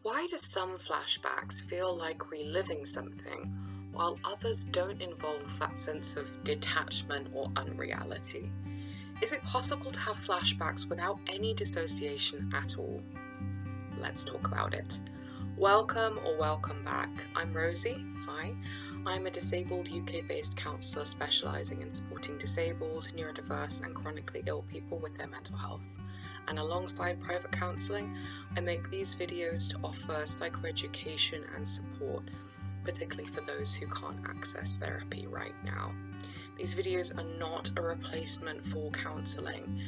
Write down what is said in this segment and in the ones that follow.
Why do some flashbacks feel like reliving something, while others don't involve that sense of detachment or unreality? Is it possible to have flashbacks without any dissociation at all? Let's talk about it. Welcome or welcome back. I'm Rosie. Hi. I'm a disabled UK-based counsellor specialising in supporting disabled, neurodiverse and chronically ill people with their mental health. And alongside private counselling, I make these videos to offer psychoeducation and support, particularly for those who can't access therapy right now. These videos are not a replacement for counselling,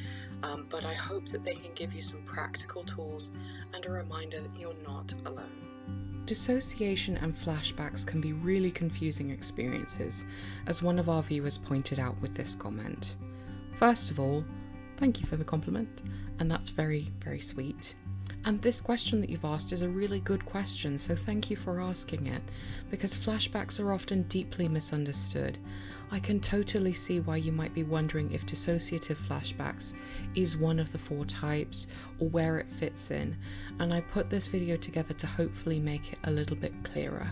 but I hope that they can give you some practical tools and a reminder that you're not alone. Dissociation and flashbacks can be really confusing experiences, as one of our viewers pointed out with this comment. First of all, thank you for the compliment, and that's very, very sweet. And this question that you've asked is a really good question, so thank you for asking it, because flashbacks are often deeply misunderstood. I can totally see why you might be wondering if dissociative flashbacks is one of the 4 types or where it fits in, and I put this video together to hopefully make it a little bit clearer.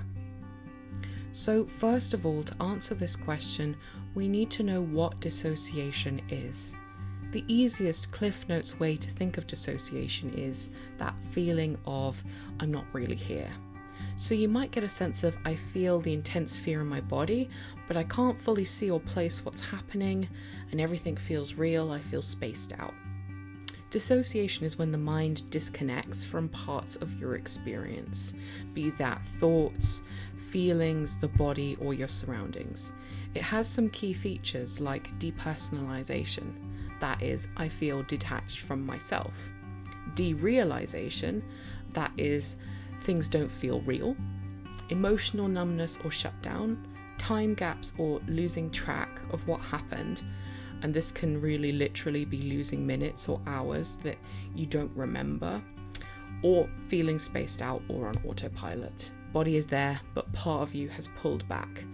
So first of all, to answer this question, we need to know what dissociation is. The easiest Cliff Notes way to think of dissociation is that feeling of I'm not really here. So you might get a sense of I feel the intense fear in my body, but I can't fully see or place what's happening, and everything feels real, I feel spaced out. Dissociation is when the mind disconnects from parts of your experience, be that thoughts, feelings, the body, or your surroundings. It has some key features like depersonalization. That is, I feel detached from myself. Derealization, that is, things don't feel real. Emotional numbness or shutdown, time gaps or losing track of what happened, and this can really literally be losing minutes or hours that you don't remember, or feeling spaced out or on autopilot. Body is there, but part of you has pulled back.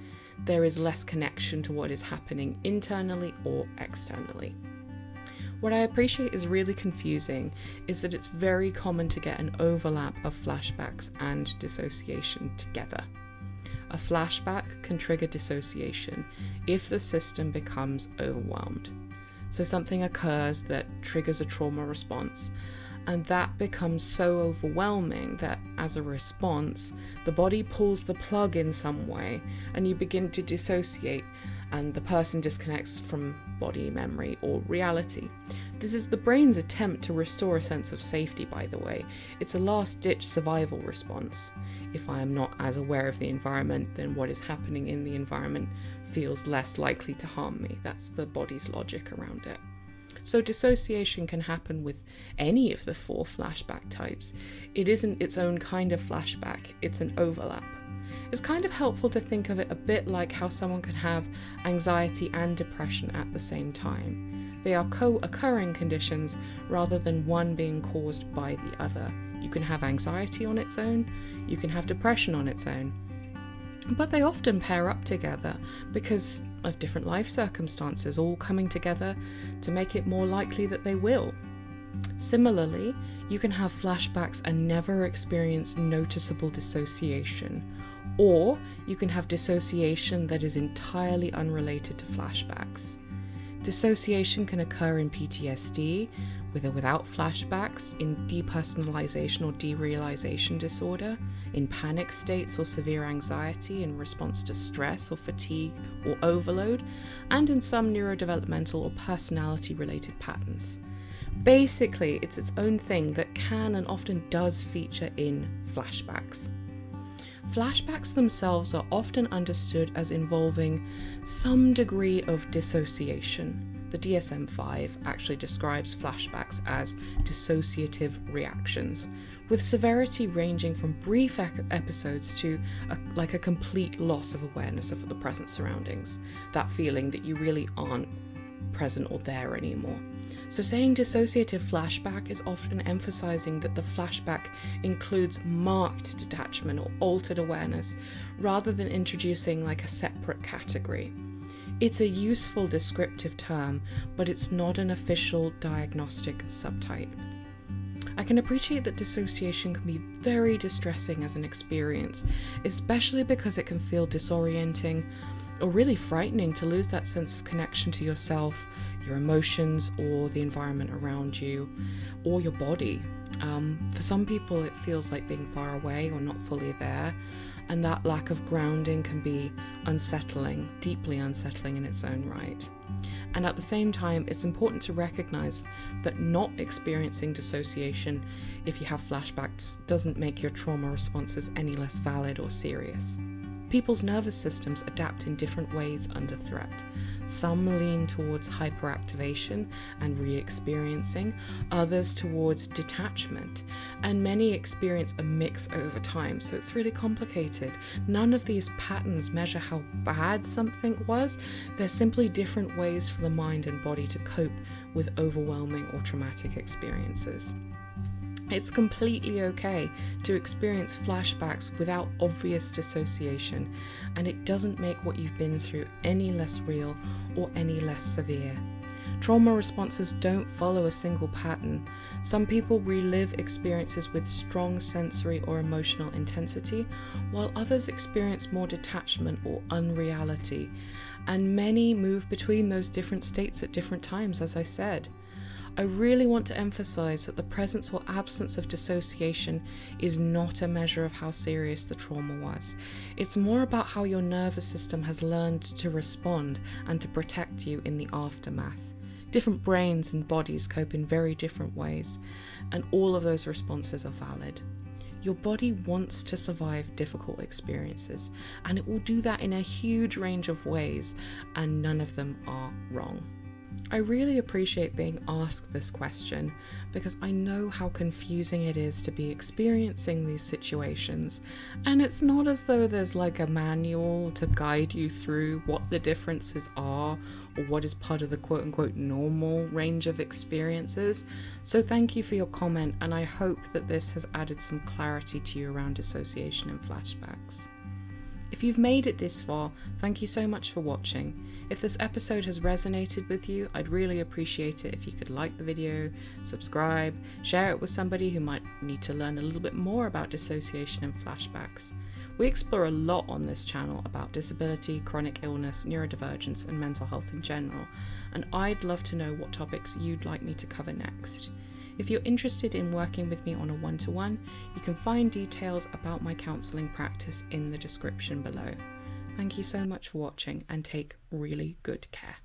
There is less connection to what is happening internally or externally. What I appreciate is really confusing is that it's very common to get an overlap of flashbacks and dissociation together. A flashback can trigger dissociation if the system becomes overwhelmed. So something occurs that triggers a trauma response, and that becomes so overwhelming that as a response, the body pulls the plug in some way and you begin to dissociate, and the person disconnects from body, memory, or reality. This is the brain's attempt to restore a sense of safety, by the way. It's a last-ditch survival response. If I am not as aware of the environment, then what is happening in the environment feels less likely to harm me. That's the body's logic around it. So dissociation can happen with any of the 4 flashback types. It isn't its own kind of flashback, it's an overlap. It's kind of helpful to think of it a bit like how someone can have anxiety and depression at the same time. They are co-occurring conditions rather than one being caused by the other. You can have anxiety on its own, you can have depression on its own, but they often pair up together because of different life circumstances all coming together to make it more likely that they will. Similarly, you can have flashbacks and never experience noticeable dissociation, or you can have dissociation that is entirely unrelated to flashbacks. Dissociation can occur in PTSD, with or without flashbacks, in depersonalization or derealization disorder, in panic states or severe anxiety in response to stress or fatigue or overload, and in some neurodevelopmental or personality-related patterns. Basically, it's its own thing that can and often does feature in flashbacks. Flashbacks themselves are often understood as involving some degree of dissociation. The DSM-5 actually describes flashbacks as dissociative reactions, with severity ranging from brief episodes to a complete loss of awareness of the present surroundings, that feeling that you really aren't present or there anymore. So saying dissociative flashback is often emphasizing that the flashback includes marked detachment or altered awareness, rather than introducing like a separate category. It's a useful descriptive term, but it's not an official diagnostic subtype. I can appreciate that dissociation can be very distressing as an experience, especially because it can feel disorienting or really frightening to lose that sense of connection to yourself, your emotions, or the environment around you, or your body. For some people, it feels like being far away or not fully there, and that lack of grounding can be unsettling, deeply unsettling in its own right. And at the same time, it's important to recognize that not experiencing dissociation, if you have flashbacks, doesn't make your trauma responses any less valid or serious. People's nervous systems adapt in different ways under threat. Some lean towards hyperactivation and re-experiencing, others towards detachment, and many experience a mix over time, so it's really complicated. None of these patterns measure how bad something was, they're simply different ways for the mind and body to cope with overwhelming or traumatic experiences. It's completely okay to experience flashbacks without obvious dissociation, and it doesn't make what you've been through any less real or any less severe. Trauma responses don't follow a single pattern. Some people relive experiences with strong sensory or emotional intensity, while others experience more detachment or unreality, and many move between those different states at different times, as I said. I really want to emphasize that the presence or absence of dissociation is not a measure of how serious the trauma was. It's more about how your nervous system has learned to respond and to protect you in the aftermath. Different brains and bodies cope in very different ways, and all of those responses are valid. Your body wants to survive difficult experiences, and it will do that in a huge range of ways, and none of them are wrong. I really appreciate being asked this question because I know how confusing it is to be experiencing these situations, and it's not as though there's like a manual to guide you through what the differences are or what is part of the quote-unquote normal range of experiences. So thank you for your comment, and I hope that this has added some clarity to you around dissociation and flashbacks. If you've made it this far, thank you so much for watching. If this episode has resonated with you, I'd really appreciate it if you could like the video, subscribe, share it with somebody who might need to learn a little bit more about dissociation and flashbacks. We explore a lot on this channel about disability, chronic illness, neurodivergence, and mental health in general, and I'd love to know what topics you'd like me to cover next. If you're interested in working with me on a one-to-one, you can find details about my counselling practice in the description below. Thank you so much for watching, and take really good care.